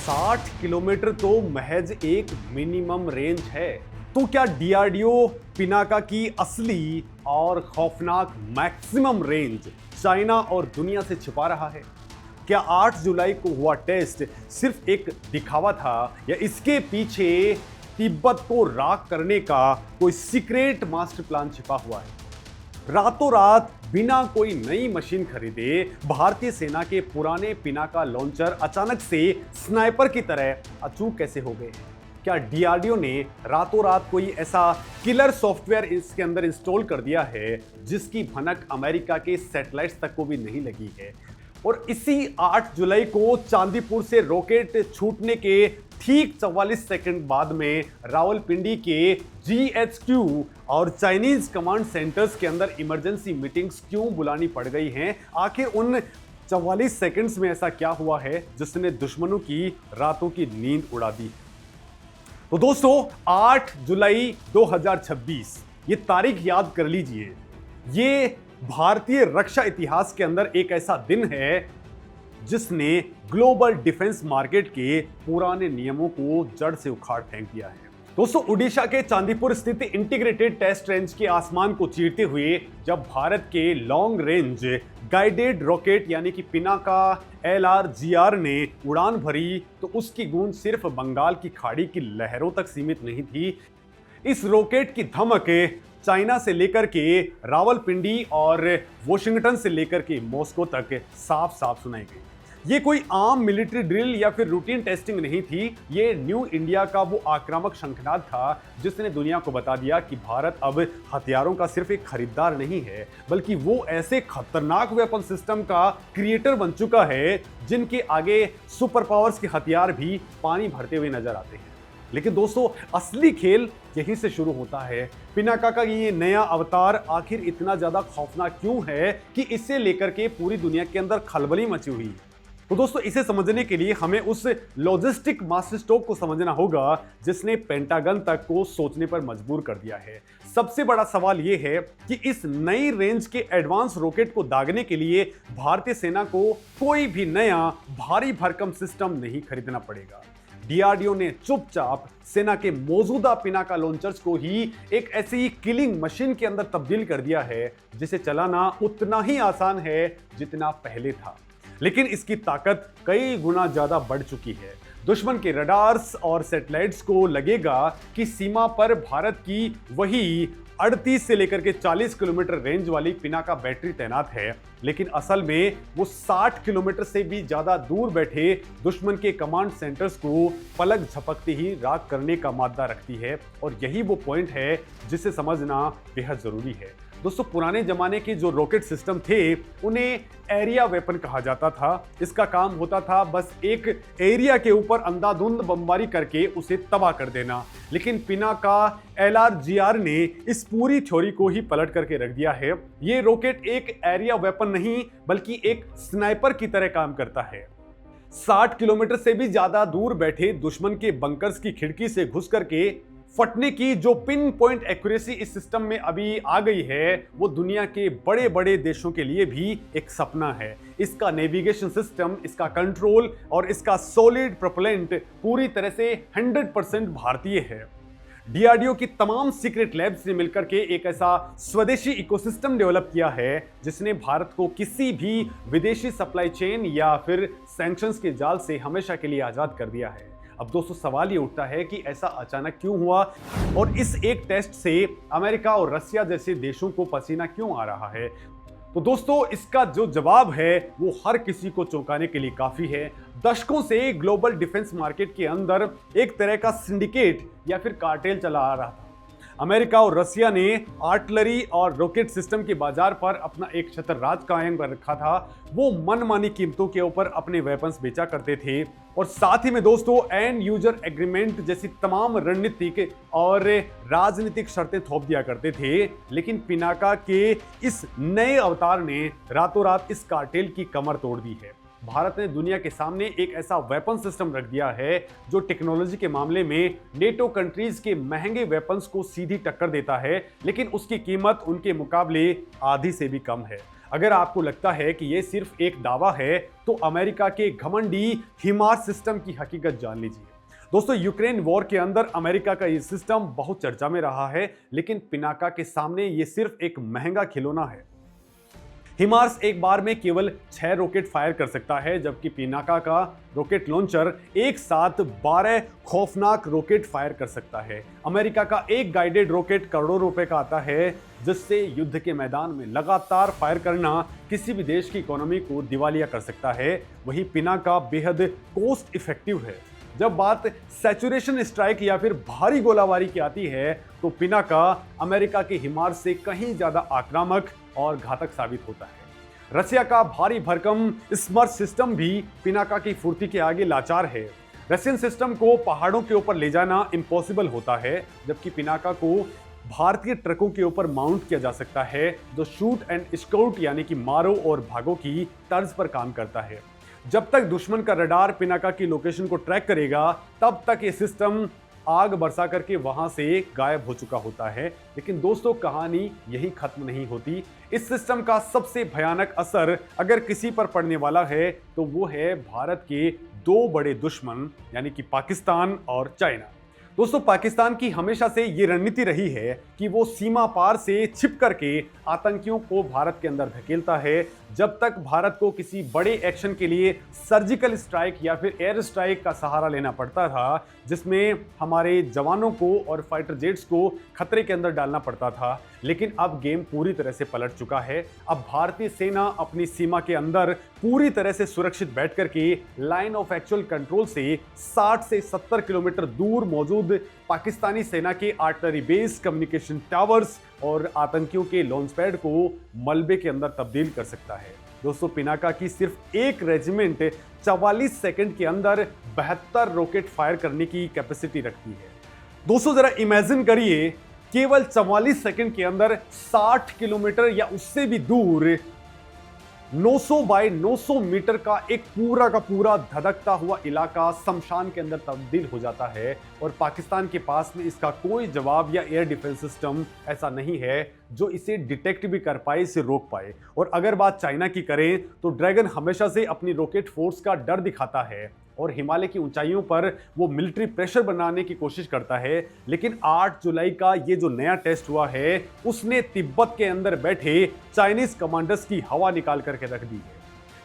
60 kilometre तो महज एक मिनिमम रेंज है। तो क्या डीआरडीओ पिनाका की असली और खौफनाक मैक्सिमम रेंज चाइना और दुनिया से छिपा रहा है? क्या 8 जुलाई को हुआ टेस्ट सिर्फ एक दिखावा था या इसके पीछे तिब्बत को राख करने का कोई सीक्रेट मास्टर प्लान छिपा हुआ है? रातों रात बिना कोई नई मशीन खरीदे भारतीय सेना के पुराने पिनाका लॉन्चर अचानक से स्नाइपर की तरह अचूक कैसे हो गए हैं? क्या डीआरडीओ ने रातों रात कोई ऐसा किलर सॉफ्टवेयर इसके अंदर इंस्टॉल कर दिया है जिसकी भनक अमेरिका के सैटेलाइट्स तक को भी नहीं लगी है? और इसी 8 जुलाई को चांदीपुर से रॉकेट छूटने के ठीक 44 सेकंड बाद में रावलपिंडी के जीएचक्यू और चाइनीज कमांड सेंटर्स के अंदर इमरजेंसी मीटिंग्स क्यों बुलानी पड़ गई हैं? आखिर उन 44 सेकंड्स में ऐसा क्या हुआ है जिसने दुश्मनों की रातों की नींद उड़ा दी? तो दोस्तों 8 जुलाई 2026 ये तारीख याद कर लीजिए। ये भारतीय रक्षा इतिहास के अंदर एक ऐसा दिन है जिसने ग्लोबल डिफेंस मार्केट के पुराने नियमों को जड़ से उखाड़ फेंक दिया है। दोस्तों उड़ीसा के चांदीपुर स्थित इंटीग्रेटेड टेस्ट रेंज के आसमान को चीरते हुए जब भारत के लॉन्ग रेंज गाइडेड रॉकेट यानी कि पिनाका LRGR ने उड़ान भरी तो उसकी गूंज सिर्फ बंगाल की खाड़ी की लहरों तक सीमित नहीं थी। इस रॉकेट की धमक चाइना से लेकर के रावलपिंडी और वॉशिंगटन से लेकर के मॉस्को तक साफ साफ सुनाई गई। ये कोई आम मिलिट्री ड्रिल या फिर रूटीन टेस्टिंग नहीं थी। ये न्यू इंडिया का वो आक्रामक शंखनाद था जिसने दुनिया को बता दिया कि भारत अब हथियारों का सिर्फ एक खरीदार नहीं है बल्कि वो ऐसे खतरनाक वेपन सिस्टम का क्रिएटर बन चुका है जिनके आगे सुपर पावर्स के हथियार भी पानी भरते हुए नजर आते हैं। लेकिन दोस्तों असली खेल यहीं से शुरू होता है। पिनाका का ये नया अवतार आखिर इतना ज्यादा खौफनाक क्यों है कि इसे लेकर के पूरी दुनिया के अंदर खलबली मची हुई है? तो दोस्तों इसे समझने के लिए हमें उस लॉजिस्टिक मास्टर स्ट्रोक को समझना होगा जिसने पेंटागन तक को सोचने पर मजबूर कर दिया है। सबसे बड़ा सवाल यह है कि इस नई रेंज के एडवांस रॉकेट को दागने के लिए भारतीय सेना को कोई भी नया भारी भरकम सिस्टम नहीं खरीदना पड़ेगा। डीआरडीओ ने चुपचाप सेना के मौजूदा पिनाका लॉन्चर्स को ही एक ऐसी किलिंग मशीन के अंदर तब्दील कर दिया है जिसे चलाना उतना ही आसान है जितना पहले था, लेकिन इसकी ताकत कई गुना ज्यादा बढ़ चुकी है। दुश्मन के रडार्स और सैटेलाइट्स को लगेगा कि सीमा पर भारत की वही 38 से लेकर के 40 किलोमीटर रेंज वाली पिनाका बैटरी तैनात है, लेकिन असल में वो 60 किलोमीटर से भी ज्यादा दूर बैठे दुश्मन के कमांड सेंटर्स को पलक झपकते ही राख करने का मादा रखती है। और यही वो पॉइंट है जिसे समझना बेहद जरूरी है। दोस्तों पुराने जमाने के जो रॉकेट सिस्टम थे उन्हें एरिया वेपन कहा जाता था। इसका काम होता था बस एक एरिया के ऊपर अंधाधुंध बमबारी करके उसे तबाह कर देना, लेकिन पिनाका LRGR ने इस पूरी थ्योरी को ही पलट करके रख दिया है। ये रॉकेट एक एरिया वेपन नहीं बल्कि एक स्नाइपर की तरह काम करता है। 60 किलोमीटर से भी ज्यादा दूर बैठे दुश्मन के बंकर्स की खिड़की से घुस करके फटने की जो पिन पॉइंट एक्यूरेसी इस सिस्टम में अभी आ गई है वो दुनिया के बड़े बड़े देशों के लिए भी एक सपना है। इसका नेविगेशन सिस्टम, इसका कंट्रोल और इसका सॉलिड प्रोपेलेंट पूरी तरह से 100% भारतीय है। डीआरडीओ की तमाम सीक्रेट लैब्स ने मिलकर के एक ऐसा स्वदेशी इकोसिस्टम डेवलप किया है जिसने भारत को किसी भी विदेशी सप्लाई चेन या फिर सैंक्शंस के जाल से हमेशा के लिए आजाद कर दिया है। अब दोस्तों सवाल ये उठता है कि ऐसा अचानक क्यों हुआ और इस एक टेस्ट से अमेरिका और रसिया जैसे देशों को पसीना क्यों आ रहा है? तो दोस्तों इसका जो जवाब है वो हर किसी को चौंकाने के लिए काफी है। दशकों से ग्लोबल डिफेंस मार्केट के अंदर एक तरह का सिंडिकेट या फिर कार्टेल चला आ रहा था। अमेरिका और रसिया ने आर्टिलरी और रॉकेट सिस्टम के बाजार पर अपना एक छत्र राज कायम कर रखा था। वो मनमानी कीमतों के ऊपर अपने वेपन्स बेचा करते थे और साथ ही में दोस्तों एंड यूजर एग्रीमेंट जैसी तमाम रणनीतिक और राजनीतिक शर्तें थोप दिया करते थे। लेकिन पिनाका के इस नए अवतार ने रातों रात इस कार्टेल की कमर तोड़ दी है। भारत ने दुनिया के सामने एक ऐसा वेपन सिस्टम रख दिया है जो टेक्नोलॉजी के मामले में नेटो कंट्रीज के महंगे वेपन्स को सीधी टक्कर देता है, लेकिन उसकी कीमत उनके मुकाबले आधी से भी कम है। अगर आपको लगता है कि यह सिर्फ एक दावा है तो अमेरिका के घमंडी हिमार सिस्टम की हकीकत जान लीजिए। दोस्तों, यूक्रेन वॉर के अंदर अमेरिका का ये सिस्टम बहुत चर्चा में रहा है, लेकिन पिनाका के सामने ये सिर्फ एक महंगा खिलौना है। हिमार्स एक बार में केवल 6 रॉकेट फायर कर सकता है, जबकि पिनाका का रॉकेट लॉन्चर एक साथ 12 खौफनाक रॉकेट फायर कर सकता है। अमेरिका का एक गाइडेड रॉकेट करोड़ों रुपए का आता है, जिससे युद्ध के मैदान में लगातार फायर करना किसी भी देश की इकोनॉमी को दिवालिया कर सकता है। वही पिनाका बेहद कॉस्ट इफेक्टिव है। जब बात सैचुरेशन स्ट्राइक या फिर भारी गोलाबारी की आती है तो पिनाका अमेरिका के हिमार से कहीं ज्यादा आक्रामक और घातक साबित होता है। रशिया का भारी भरकम स्मर्श सिस्टम भी पिनाका की फुर्ती के आगे लाचार है। रशियन सिस्टम को पहाड़ों के ऊपर ले जाना इम्पॉसिबल होता है, जबकि पिनाका को भारतीय ट्रकों के ऊपर माउंट किया जा सकता है, जो शूट एंड स्काउट यानी कि मारो और भागो की तर्ज पर काम करता है। जब तक दुश्मन का रडार पिनाका की लोकेशन को ट्रैक करेगा, तब तक ये सिस्टम आग बरसा करके वहां से गायब हो चुका होता है। लेकिन दोस्तों, कहानी यही खत्म नहीं होती। इस सिस्टम का सबसे भयानक असर अगर किसी पर पड़ने वाला है तो वो है भारत के 2 बड़े दुश्मन यानी कि पाकिस्तान और चाइना। दोस्तों, पाकिस्तान की हमेशा से ये रणनीति रही है कि वो सीमा पार से छिप करके आतंकियों को भारत के अंदर धकेलता है। जब तक भारत को किसी बड़े एक्शन के लिए सर्जिकल स्ट्राइक या फिर एयर स्ट्राइक का सहारा लेना पड़ता था, जिसमें हमारे जवानों को और फाइटर जेट्स को खतरे के अंदर डालना पड़ता था, लेकिन अब गेम पूरी तरह से पलट चुका है। अब भारतीय सेना अपनी सीमा के अंदर पूरी तरह से सुरक्षित बैठ करके लाइन ऑफ एक्चुअल कंट्रोल से 60 से 70 किलोमीटर दूर मौजूद पाकिस्तानी सेना के आर्टिलरी बेस, कम्युनिकेशन टावर्स और आतंकियों के लॉन्च पैड को मलबे के अंदर तब्दील कर सकता है। दोस्तों, पिनाका की सिर्फ एक रेजिमेंट 44 सेकंड के अंदर 72 रॉकेट फायर करने की कैपेसिटी रखती है। दोस्तों, जरा इमेजिन करिए, केवल 44 सेकंड के अंदर 60 किलोमीटर या उससे भी दूर 900 बाय 900 मीटर का एक पूरा का पूरा धधकता हुआ इलाका शमशान के अंदर तब्दील हो जाता है, और पाकिस्तान के पास में इसका कोई जवाब या एयर डिफेंस सिस्टम ऐसा नहीं है जो इसे डिटेक्ट भी कर पाए, इसे रोक पाए। और अगर बात चाइना की करें तो ड्रैगन हमेशा से अपनी रॉकेट फोर्स का डर दिखाता है और हिमालय की ऊंचाइयों पर वो मिलिट्री प्रेशर बनाने की कोशिश करता है। लेकिन 8 जुलाई का ये जो नया टेस्ट हुआ है, उसने तिब्बत के अंदर बैठे चाइनीज कमांडर्स की हवा निकाल करके रख दी है।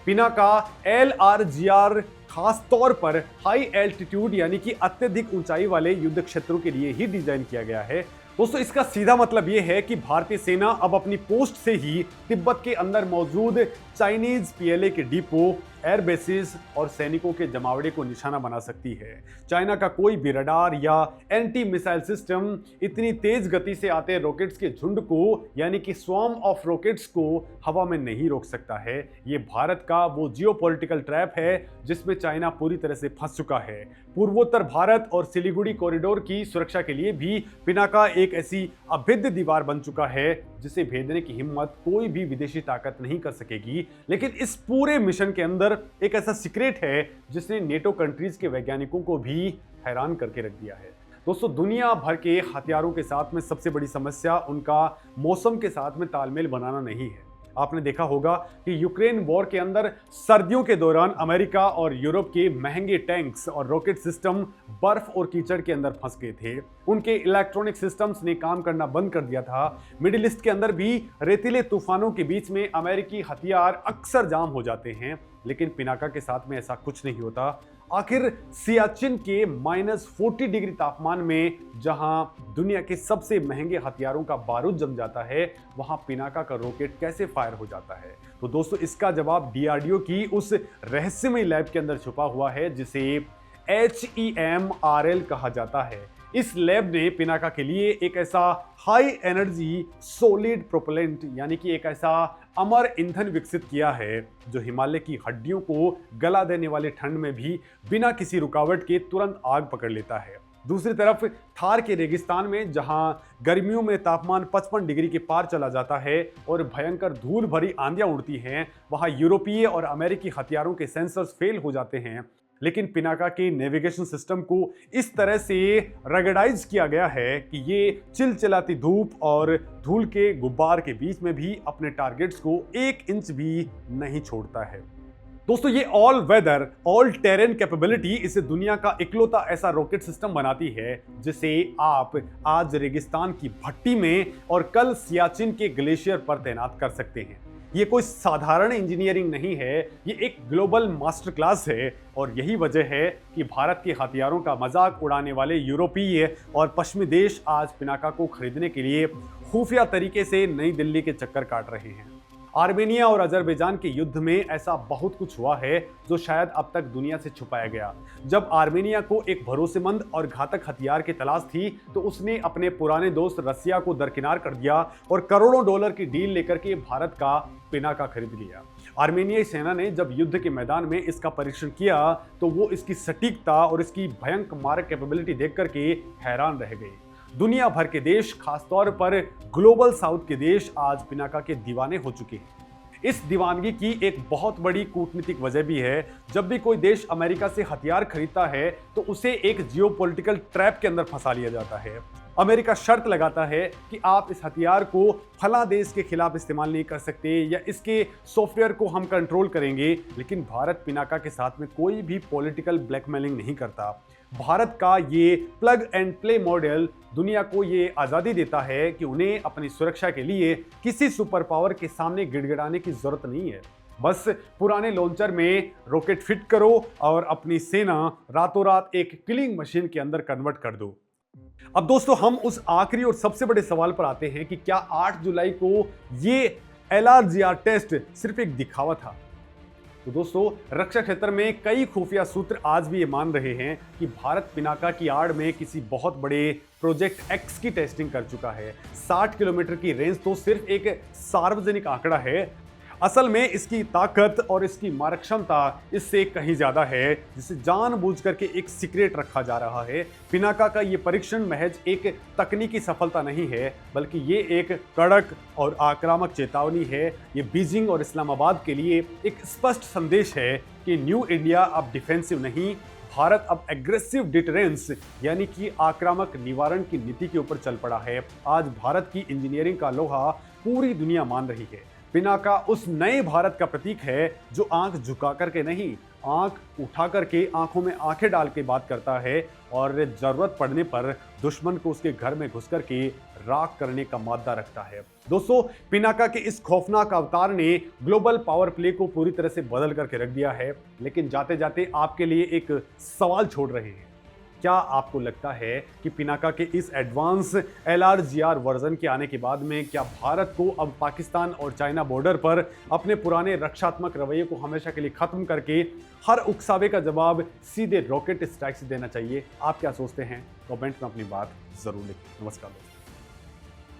पिनाका LRGR खास तौर पर हाई एल्टीट्यूड यानी कि अत्यधिक ऊंचाई वाले युद्ध क्षेत्रों के लिए ही डिजाइन किया गया है। दोस्तों, इसका सीधा मतलब यह है कि भारतीय सेना अब अपनी पोस्ट से ही तिब्बत के अंदर मौजूद चाइनीज PLA के डिपो, एयर बेसिस और सैनिकों के जमावड़े को निशाना बना सकती है। चाइना का कोई भी रडार या एंटी मिसाइल सिस्टम इतनी तेज गति से आते रॉकेट्स के झुंड को यानी कि स्वॉर्म ऑफ रॉकेट्स को हवा में नहीं रोक सकता है। ये भारत का वो जियोपॉलिटिकल ट्रैप है जिसमें चाइना पूरी तरह से फंस चुका है। पूर्वोत्तर भारत और सिलीगुड़ी कॉरिडोर की सुरक्षा के लिए भी पिनाका एक ऐसी अभेद्य दीवार बन चुका है जिसे भेदने की हिम्मत कोई भी विदेशी ताकत नहीं कर सकेगी। लेकिन इस पूरे मिशन के अंदर एक ऐसा सीक्रेट है जिसने नेटो कंट्रीज के वैज्ञानिकों को भी हैरान करके रख दिया है। दोस्तों, दुनिया भर के हथियारों के साथ में सबसे बड़ी समस्या उनका मौसम के साथ में तालमेल बनाना नहीं है। आपने देखा होगा कि यूक्रेन वॉर के अंदर सर्दियों के दौरान अमेरिका और यूरोप के महंगे टैंक्स और रॉकेट सिस्टम बर्फ और कीचड़ के अंदर फंस गए थे। उनके इलेक्ट्रॉनिक सिस्टम्स ने काम करना बंद कर दिया था। मिडिल ईस्ट के अंदर भी रेतीले तूफानों के बीच में अमेरिकी हथियार अक्सर जाम हो जाते हैं, लेकिन पिनाका के साथ में ऐसा कुछ नहीं होता। आखिर सियाचिन के -40 डिग्री तापमान में जहां दुनिया के सबसे महंगे हथियारों का बारूद जम जाता है, वहां पिनाका का रॉकेट कैसे फायर हो जाता है? तो दोस्तों, इसका जवाब DRDO की उस रहस्यमय लैब के अंदर छुपा हुआ है जिसे HEMRL कहा जाता है। इस लैब ने पिनाका के लिए एक ऐसा हाई एनर्जी सॉलिड प्रोपेलेंट यानी कि एक ऐसा अमर ईंधन विकसित किया है जो हिमालय की हड्डियों को गला देने वाले ठंड में भी बिना किसी रुकावट के तुरंत आग पकड़ लेता है। दूसरी तरफ थार के रेगिस्तान में जहां गर्मियों में तापमान 55 डिग्री के पार चला जाता है और भयंकर धूल भरी आंधियां उड़ती हैं, वहां यूरोपीय और अमेरिकी हथियारों के सेंसर्स फेल हो जाते हैं। लेकिन पिनाका के नेविगेशन सिस्टम को इस तरह से रगडाइज किया गया है कि ये चिलचिलाती धूप और धूल के गुब्बार के बीच में भी अपने टारगेट्स को 1 इंच भी नहीं छोड़ता है। दोस्तों, ये all weather all terrain capability इसे दुनिया का इकलौता ऐसा रॉकेट सिस्टम बनाती है जिसे आप आज रेगिस्तान की भट्टी में और कल सियाचिन के ग्लेशियर पर तैनात कर सकते हैं। ये कोई साधारण इंजीनियरिंग नहीं है, ये एक ग्लोबल मास्टर क्लास है और यही वजह है कि भारत के हथियारों का मजाक उड़ाने वाले यूरोपीय और पश्चिमी देश आज पिनाका को खरीदने के लिए खुफिया तरीके से नई दिल्ली के चक्कर काट रहे हैं। आर्मेनिया और अजरबैजान के युद्ध में ऐसा बहुत कुछ हुआ है जो शायद अब तक दुनिया से छुपाया गया। जब आर्मेनिया को एक भरोसेमंद और घातक हथियार की तलाश थी तो उसने अपने पुराने दोस्त रसिया को दरकिनार कर दिया और करोड़ों डॉलर की डील लेकर के भारत का पिनाका खरीद लिया। आर्मेनियाई सेना ने जब युद्ध के मैदान में इसका परीक्षण किया तो वो इसकी सटीकता और इसकी भयंकर मारक कैपेबिलिटी देख करके हैरान रह गए। दुनिया भर के देश, खासतौर पर ग्लोबल साउथ के देश आज पिनाका के दीवाने हो चुके हैं। इस दीवानगी की एक बहुत बड़ी कूटनीतिक वजह भी है। जब भी कोई देश अमेरिका से हथियार खरीदता है तो उसे एक जियोपॉलिटिकल ट्रैप के अंदर फंसा लिया जाता है। अमेरिका शर्त लगाता है कि आप इस हथियार को फला देश के खिलाफ इस्तेमाल नहीं कर सकते या इसके सॉफ्टवेयर को हम कंट्रोल करेंगे, लेकिन भारत पिनाका के साथ में कोई भी पॉलिटिकल ब्लैकमेलिंग नहीं करता। भारत का ये प्लग एंड प्ले मॉडल दुनिया को ये आज़ादी देता है कि उन्हें अपनी सुरक्षा के लिए किसी सुपर पावर के सामने गिड़गिड़ाने की जरूरत नहीं है। बस पुराने लॉन्चर में रॉकेट फिट करो और अपनी सेना रातों रात एक किलिंग मशीन के अंदर कन्वर्ट कर दो। अब दोस्तों, हम उस आखिरी और सबसे बड़े सवाल पर आते हैं कि क्या 8 जुलाई को ये LRGR टेस्ट सिर्फ एक दिखावा था? तो दोस्तों, रक्षा क्षेत्र में कई खुफिया सूत्र आज भी ये मान रहे हैं कि भारत पिनाका की आड़ में किसी बहुत बड़े प्रोजेक्ट एक्स की टेस्टिंग कर चुका है। 60 किलोमीटर की रेंज तो सिर्फ एक सार्वजनिक आंकड़ा है, असल में इसकी ताकत और इसकी मारक क्षमता इससे कहीं ज्यादा है, जिसे जानबूझ करके एक सीक्रेट रखा जा रहा है। पिनाका का ये परीक्षण महज एक तकनीकी सफलता नहीं है, बल्कि ये एक कड़क और आक्रामक चेतावनी है। ये बीजिंग और इस्लामाबाद के लिए एक स्पष्ट संदेश है कि न्यू इंडिया अब डिफेंसिव नहीं, भारत अब एग्रेसिव डिटरेंस यानी कि आक्रामक निवारण की नीति के ऊपर चल पड़ा है। आज भारत की इंजीनियरिंग का लोहा पूरी दुनिया मान रही है। पिनाका उस नए भारत का प्रतीक है जो आंख झुका करके नहीं, आंख उठा करके आंखों में आंखें डाल के बात करता है और जरूरत पड़ने पर दुश्मन को उसके घर में घुस करके राख करने का मादा रखता है। दोस्तों, पिनाका के इस खौफनाक अवतार ने ग्लोबल पावर प्ले को पूरी तरह से बदल करके रख दिया है। लेकिन जाते जाते आपके लिए एक सवाल छोड़ रहे हैं। क्या आपको लगता है कि पिनाका के इस एडवांस LRGR वर्जन के आने के बाद में क्या भारत को अब पाकिस्तान और चाइना बॉर्डर पर अपने पुराने रक्षात्मक रवैये को हमेशा के लिए खत्म करके हर उकसावे का जवाब सीधे रॉकेट स्ट्राइक से देना चाहिए? आप क्या सोचते हैं? कमेंट में अपनी बात जरूर लिखें। नमस्कार दोस्तों।